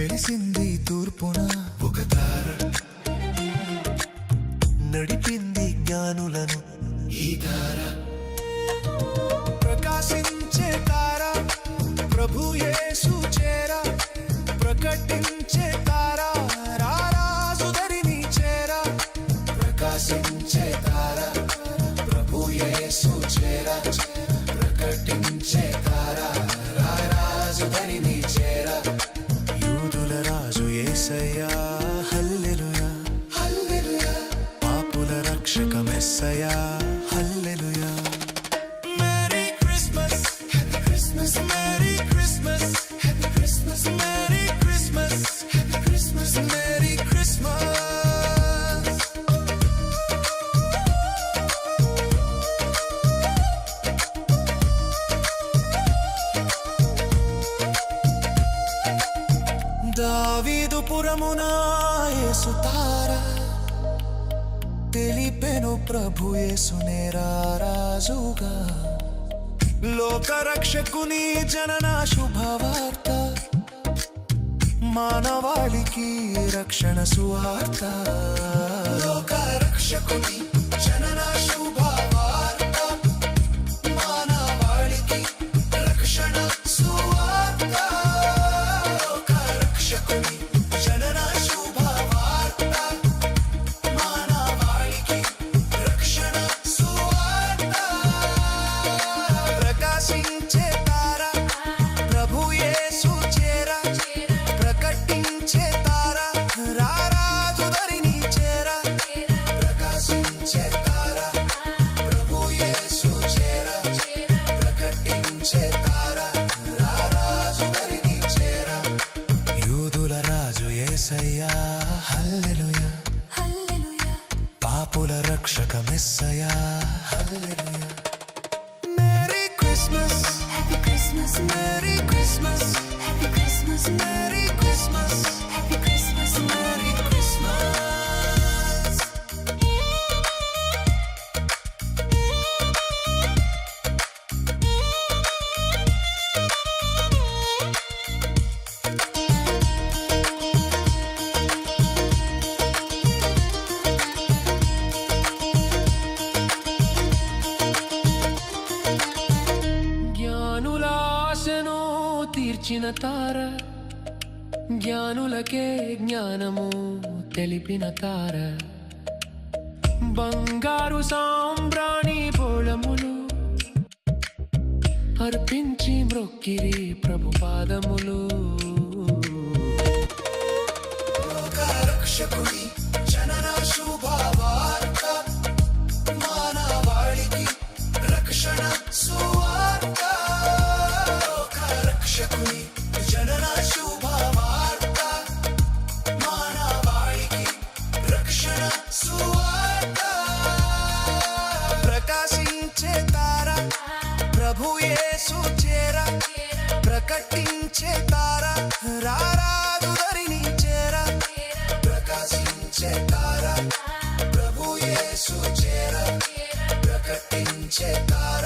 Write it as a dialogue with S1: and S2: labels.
S1: వెలిసింది తూర్పున ఒక తార, నడిపింది జ్ఞానులను ఈ తార. ప్రకాశించే తార ప్రభు యేసు చేర, ప్రకటించే తార రారాజు దరిని చేర. ప్రకాశించే తార ప్రభు యేసు చేర, ప్రకటించే తార రారాజు దరిని చేర. యూదుల రాజు యేసయ్యా హల్లెలూయా హల్లెలూయా, పాపుల రక్షక మెస్సయ్యా హల్లెలూయా. Merry Christmas happy Christmas, merry Christmas happy Christmas, merry Christmas happy Christmas, merry Christmas. దావీదు పురమున యేసు తార, తెలిపెను ప్రభు యేసునే రారాజుగా. లోకరక్షకుని జనన శుభవార్త, మానవాళికి రక్షణ సువార్త. లోకరక్షకుని జనన శుభవార్త, మానవాళికి రక్షణ సువార్త. లోకరక్షకుని జనన శుభవార్త, మానవాళికి రక్షణ సువార్త. ప్రకాశించే తార ప్రభు యేసు చేర, ప్రకటించే తార రారాజు దరిని చేర. ప్రకాశించే తార ప్రభు యేసు చేర, ప్రకటించే తార రారాజు దరిని చేర. యూదుల రాజు యేసయ్యా హల్లెలూయా హల్లెలూయా, పాపుల రక్షక మెస్సయ్యా హల్లెలూయా. Merry Christmas happy Christmas, merry Christmas happy Christmas, merry Christmas happy Christmas, merry Christmas. జ్ఞానులాశను తీర్చిన తార, జ్ఞానులకే జ్ఞానము తెలిపిన తార. బంగారు సాంబ్రాణి బోళములు అర్పించి మ్రొక్కిరి ప్రభు పాదములు. లోకరక్షకుని జనన శుభవార్త, మానవాళికి రక్షణ సువార్త. లోకరక్షకుని జనన శుభవార్త, మానవాళికి రక్షణ సువార్త. ప్రకాశించే తార ప్రభు యేసు చేర, ప్రకటించే తార రారాజు దరిని చేర. ప్రకాశించే తార ప్రభు యేసు చేర, ప్రకటించే తార